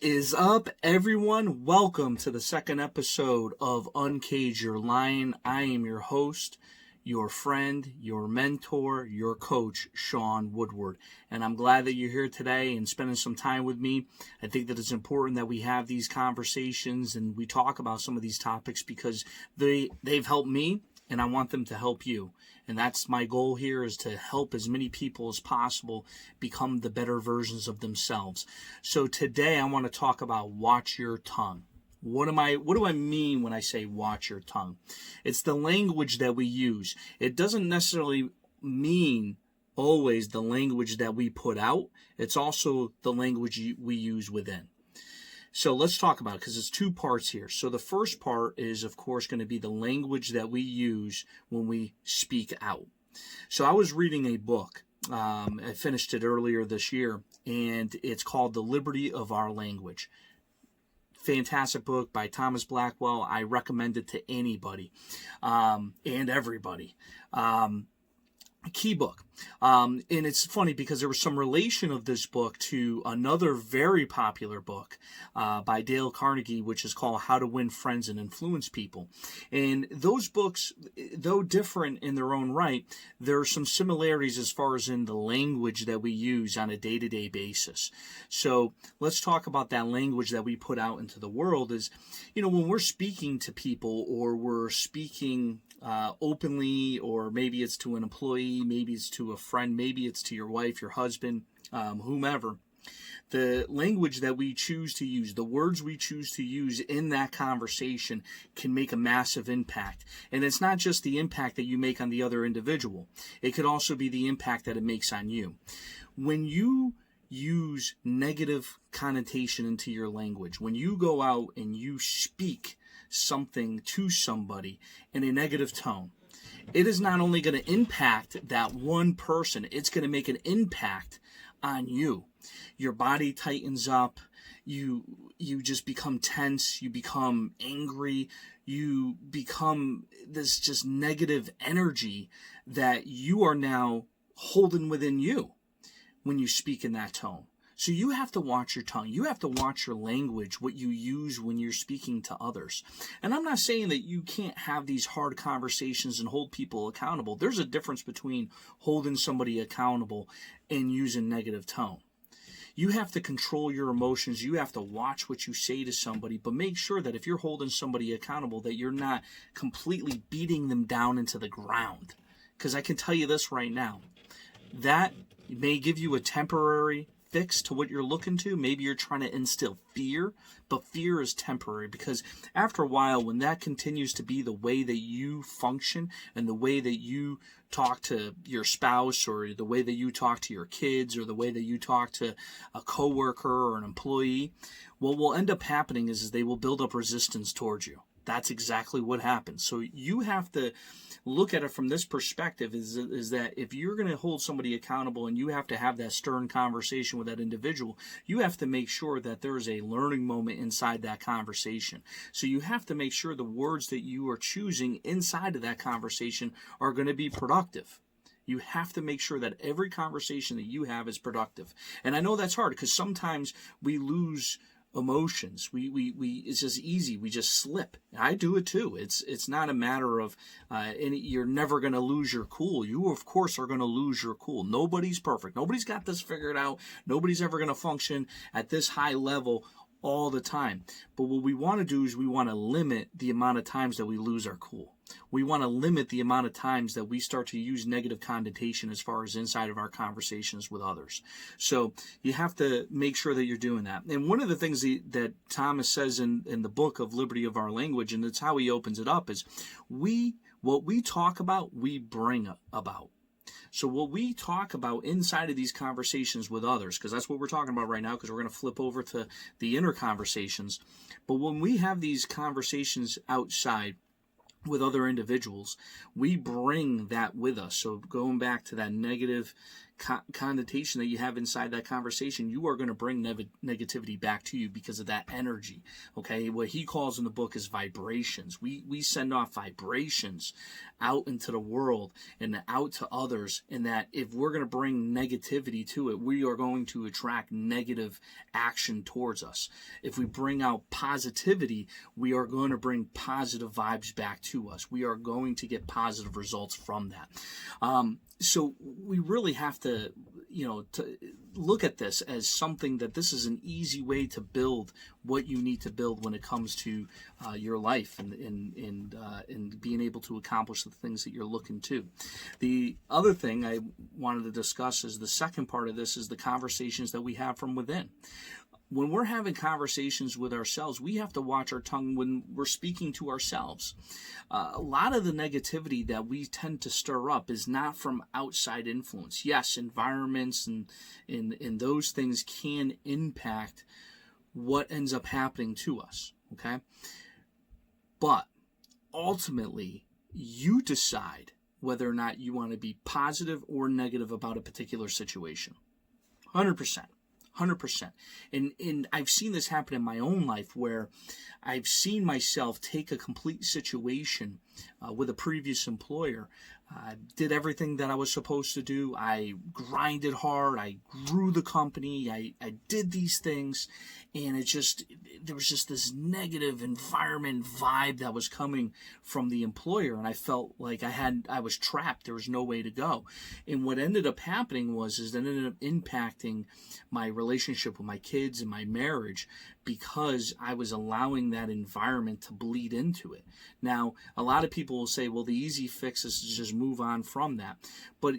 is up, everyone? Welcome to the second episode of Uncage Your Lion. I am your host, your friend, your mentor, your coach, Sean Woodward. And I'm glad that you're here today and spending some time with me. I think that it's important that we have these conversations and we talk about some of these topics because they've helped me and I want them to help you. And that's my goal here, is to help as many people as possible become the better versions of themselves. So today I want to talk about watch your tongue. What do I mean when I say watch your tongue? It's the language that we use. It doesn't necessarily mean always the language that we put out. It's also the language we use within. So let's talk about it, because it's two parts here. So the first part is, of course, going to be the language that we use when we speak out. So I was reading a book. I finished it earlier this year, and it's called The Liberty of Our Language. Fantastic book by Thomas Blackwell. I recommend it to anybody and everybody. Key book. And it's funny because there was some relation of this book to another very popular book by Dale Carnegie, which is called How to Win Friends and Influence People. And those books, though different in their own right, there are some similarities as far as in the language that we use on a day-to-day basis. So let's talk about that language that we put out into the world. Is, when we're speaking to people, or we're speaking openly, or maybe it's to an employee, maybe it's to a friend, maybe it's to your wife, your husband, whomever. The language that we choose to use, the words we choose to use in that conversation can make a massive impact. And it's not just the impact that you make on the other individual. It could also be the impact that it makes on you. When you use negative connotation into your language, when you go out and you speak something to somebody in a negative tone, it is not only going to impact that one person, it's going to make an impact on you. Your body tightens up, you just become tense, you become angry, you become this just negative energy that you are now holding within you when you speak in that tone. So you have to watch your tongue. You have to watch your language, what you use when you're speaking to others. And I'm not saying that you can't have these hard conversations and hold people accountable. There's a difference between holding somebody accountable and using negative tone. You have to control your emotions. You have to watch what you say to somebody, but make sure that if you're holding somebody accountable, that you're not completely beating them down into the ground. Because I can tell you this right now, that may give you a temporary fix to what you're looking to. Maybe you're trying to instill fear, but fear is temporary, because after a while, when that continues to be the way that you function and the way that you talk to your spouse, or the way that you talk to your kids, or the way that you talk to a coworker or an employee, what will end up happening is they will build up resistance towards you. That's exactly what happens. So you have to look at it from this perspective, is that if you're going to hold somebody accountable and you have to have that stern conversation with that individual, you have to make sure that there is a learning moment inside that conversation. So you have to make sure the words that you are choosing inside of that conversation are going to be productive. You have to make sure that every conversation that you have is productive. And I know that's hard, because sometimes we lose emotions. We it's just easy. We just slip. I do it too. It's not a matter of you're never going to lose your cool. You, of course, are going to lose your cool. Nobody's perfect. Nobody's got this figured out. Nobody's ever going to function at this high level all the time. But what we want to do is we want to limit the amount of times that we lose our cool. We want to limit the amount of times that we start to use negative connotation as far as inside of our conversations with others. So you have to make sure that you're doing that. And one of the things that Thomas says in the book of Liberty of Our Language, and that's how he opens it up, is what we talk about, we bring about. So what we talk about inside of these conversations with others, because that's what we're talking about right now, because we're going to flip over to the inner conversations. But when we have these conversations outside with other individuals, we bring that with us. So going back to that negative connotation that you have inside that conversation, you are going to bring negativity back to you because of that energy. Okay, what he calls in the book is vibrations. We send off vibrations out into the world and out to others, and that if we're going to bring negativity to it, we are going to attract negative action towards us. If we bring out positivity, we are going to bring positive vibes back to us. We are going to get positive results from that. So we really have to, to look at this as something that this is an easy way to build what you need to build when it comes to your life and being able to accomplish the things that you're looking to. The other thing I wanted to discuss is the second part of this is the conversations that we have from within. When we're having conversations with ourselves, we have to watch our tongue when we're speaking to ourselves. A lot of the negativity that we tend to stir up is not from outside influence. Yes, environments and those things can impact what ends up happening to us, okay? But ultimately, you decide whether or not you want to be positive or negative about a particular situation. 100%. 100%. And I've seen this happen in my own life where I've seen myself take a complete situation with a previous employer. I did everything that I was supposed to do. I grinded hard. I grew the company. I did these things. And there was just this negative environment vibe that was coming from the employer. And I felt like I was trapped. There was no way to go. And what ended up happening was that it ended up impacting my relationship with my kids and my marriage because I was allowing that environment to bleed into it. Now, a lot of people will say, well, the easy fix is to just move on from that. But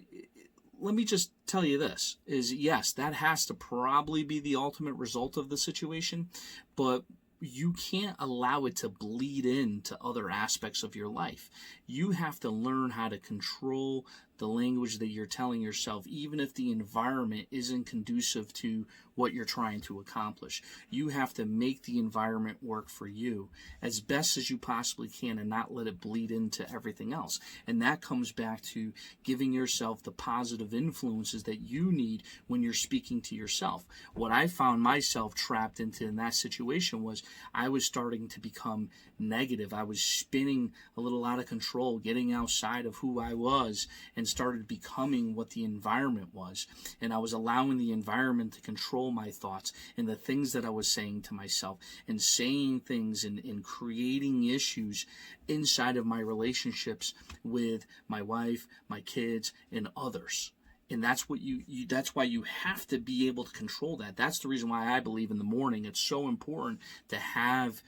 let me just tell you this, is yes, that has to probably be the ultimate result of the situation, but you can't allow it to bleed into other aspects of your life. You have to learn how to control the language that you're telling yourself, even if the environment isn't conducive to what you're trying to accomplish. You have to make the environment work for you as best as you possibly can and not let it bleed into everything else. And that comes back to giving yourself the positive influences that you need when you're speaking to yourself. What I found myself trapped into in that situation was I was starting to become negative. I was spinning a little out of control, getting outside of who I was, and started becoming what the environment was. And I was allowing the environment to control my thoughts and the things that I was saying to myself, and saying things and creating issues inside of my relationships with my wife, my kids, and others. And that's what that's why you have to be able to control that. That's the reason why I believe in the morning it's so important to have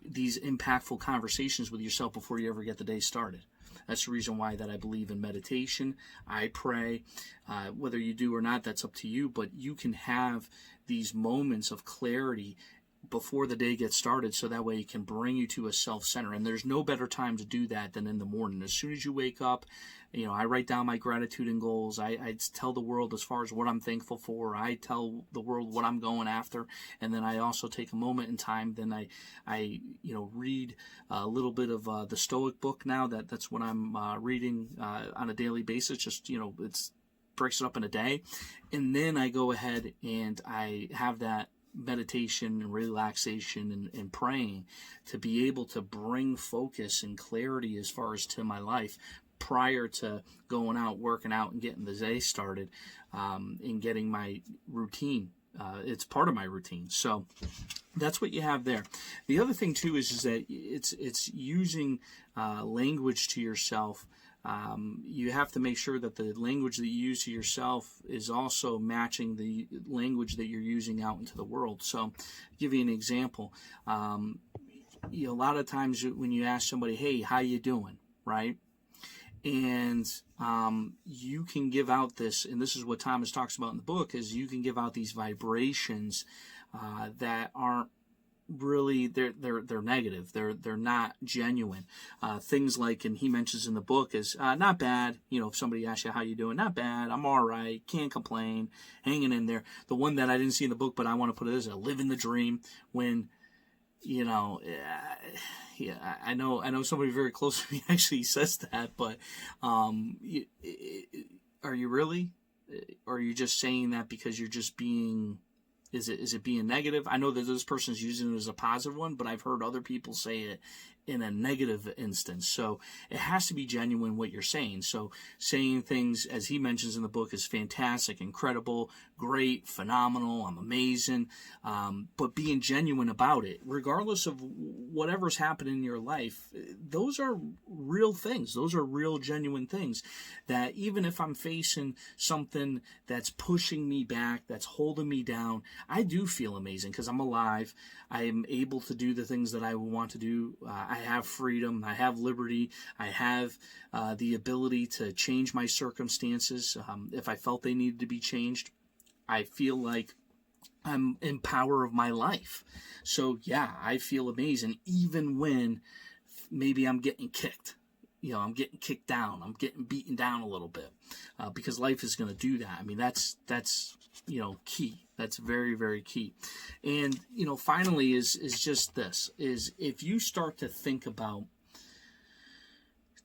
these impactful conversations with yourself before you ever get the day started. That's the reason why that I believe in meditation. I pray. Whether you do or not, that's up to you. But you can have these moments of clarity before the day gets started, so that way it can bring you to a self-center. And there's no better time to do that than in the morning. As soon as you wake up, I write down my gratitude and goals. I tell the world as far as what I'm thankful for. I tell the world what I'm going after, and then I also take a moment in time. Then I read a little bit of the Stoic book now. That's what I'm reading on a daily basis. Just it's breaks it up in a day, and then I go ahead and I have that meditation and relaxation and praying to be able to bring focus and clarity as far as to my life prior to going out, working out, and getting the day started, and getting my routine. It's part of my routine. So that's what you have there. The other thing too is that it's using language to yourself. You have to make sure that the language that you use to yourself is also matching the language that you're using out into the world. So, I'll give you an example. A lot of times when you ask somebody, "Hey, how you doing?" right? And you can give out this, and this is what Thomas talks about in the book, is you can give out these vibrations that aren't really they're negative. They're not genuine. Things like, and he mentions in the book, is not bad. If somebody asks you how you doing, not bad. I'm all right. Can't complain. Hanging in there. The one that I didn't see in the book, but I want to put it as living the dream. When I know somebody very close to me actually says that, but are you really? Or are you just saying that because you're just being, is it being negative? I know that this person's using it as a positive one, but I've heard other people say it in a negative instance. So it has to be genuine what you're saying. So saying things, as he mentions in the book, is fantastic, incredible, great, phenomenal, I'm amazing, but being genuine about it, regardless of whatever's happening in your life, those are real things. Those are real, genuine things that even if I'm facing something that's pushing me back, that's holding me down, I do feel amazing because I'm alive. I am able to do the things that I want to do. I have freedom. I have liberty. I have the ability to change my circumstances if I felt they needed to be changed. I feel like I'm in power of my life. So yeah, I feel amazing even when maybe I'm getting kicked. I'm getting kicked down. I'm getting beaten down a little bit because life is going to do that. I mean, that's key. That's very, very key. And, finally is just this, is if you start to think about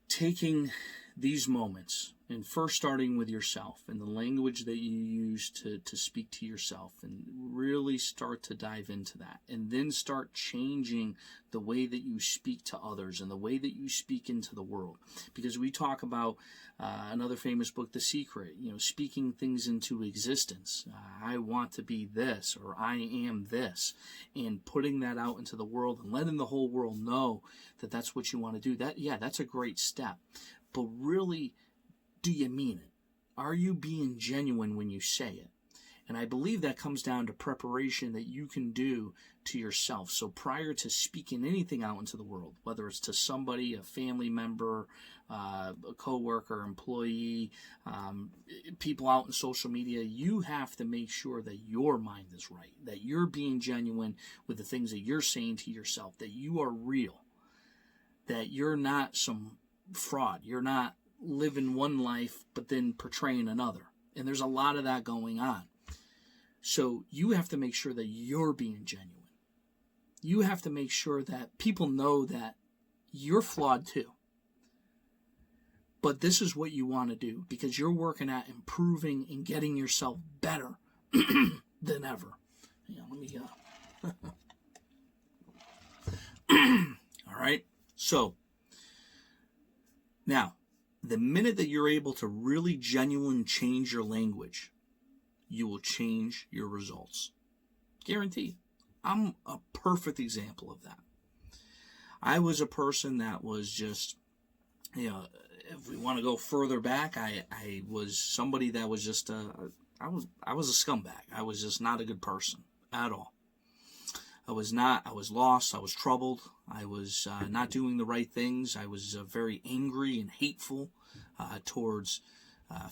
taking these moments and first starting with yourself and the language that you use to speak to yourself and really start to dive into that and then start changing the way that you speak to others and the way that you speak into the world. Because we talk about another famous book, The Secret, speaking things into existence. I want to be this, or I am this, and putting that out into the world and letting the whole world know that that's what you want to do. That's a great step. But really, do you mean it? Are you being genuine when you say it? And I believe that comes down to preparation that you can do to yourself. So prior to speaking anything out into the world, whether it's to somebody, a family member, a coworker, employee, people out in social media, you have to make sure that your mind is right, that you're being genuine with the things that you're saying to yourself, that you are real, that you're not some fraud. You're not living one life but then portraying another. And there's a lot of that going on. So you have to make sure that you're being genuine. You have to make sure that people know that you're flawed too. But this is what you want to do because you're working at improving and getting yourself better than ever. Let me all right. So now, the minute that you're able to really genuinely change your language, you will change your results. Guaranteed. I'm a perfect example of that. I was a person that was just, if we want to go further back, I was somebody that was just, I was a scumbag. I was just not a good person at all. I was lost, I was troubled, I was not doing the right things, I was very angry and hateful towards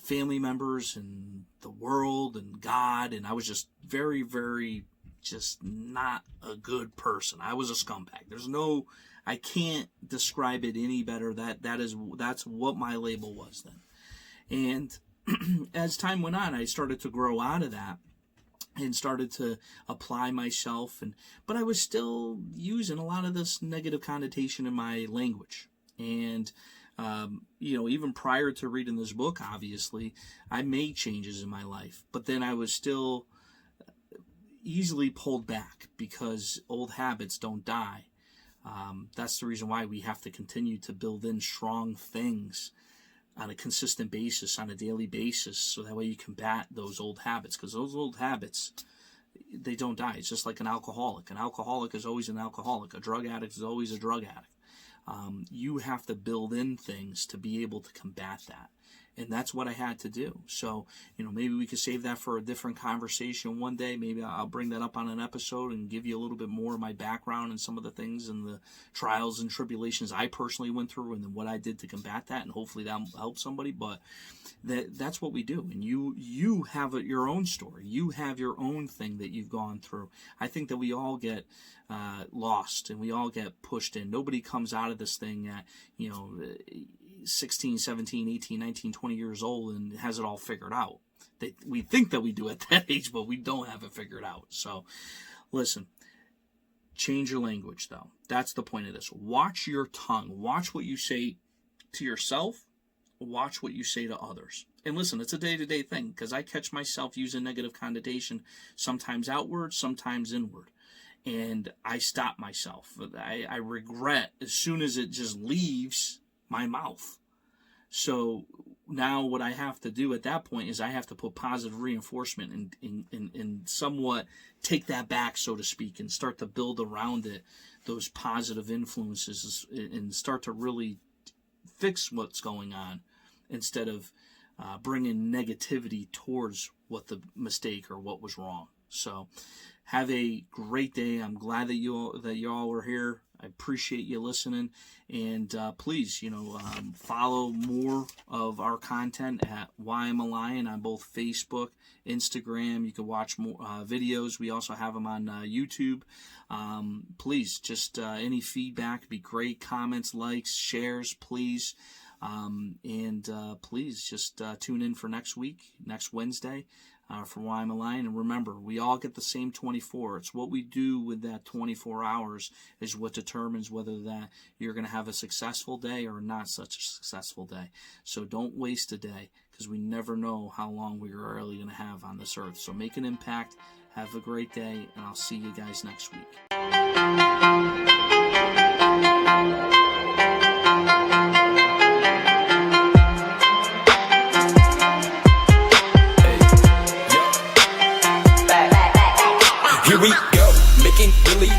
family members and the world and God, and I was just very, very, just not a good person. I was a scumbag. I can't describe it any better. That's what my label was then. And as time went on, I started to grow out of that and started to apply myself, but I was still using a lot of this negative connotation in my language. And even prior to reading this book, obviously, I made changes in my life, but then I was still easily pulled back because old habits don't die. That's the reason why we have to continue to build in strong things on a consistent basis, on a daily basis, so that way you combat those old habits, because those old habits, they don't die. It's just like an alcoholic. An alcoholic is always an alcoholic. A drug addict is always a drug addict. You have to build in things to be able to combat that. And that's what I had to do. So, maybe we could save that for a different conversation one day. Maybe I'll bring that up on an episode and give you a little bit more of my background and some of the things and the trials and tribulations I personally went through and then what I did to combat that. And hopefully that'll help somebody. But that's what we do. And you have your own story. You have your own thing that you've gone through. I think that we all get lost and we all get pushed in. Nobody comes out of this thing at, 16, 17, 18, 19, 20 years old and has it all figured out. We think that we do at that age, but we don't have it figured out. So, listen, change your language, though. That's the point of this. Watch your tongue. Watch what you say to yourself watch what you say to others. And listen, it's a day-to-day thing, because I catch myself using negative connotation, sometimes outward, sometimes inward. And I stop myself. I regret as soon as it just leaves my mouth. So now what I have to do at that point is I have to put positive reinforcement and somewhat take that back, so to speak, and start to build around it those positive influences and start to really fix what's going on instead of bringing negativity towards what the mistake or what was wrong. So have a great day. I'm glad that you all were here. I appreciate you listening, and please, follow more of our content at Why I'm a Lion on both Facebook, Instagram. You can watch more videos. We also have them on YouTube. Please, just any feedback would be great. Comments, likes, shares, please. And please just tune in for next Wednesday. For Why I'm a Lion. And remember, we all get the same 24. It's what we do with that 24 hours is what determines whether that you're going to have a successful day or not such a successful day. So don't waste a day, because we never know how long we are really going to have on this earth. So make an impact. Have a great day, and I'll see you guys next week. Here we go, making really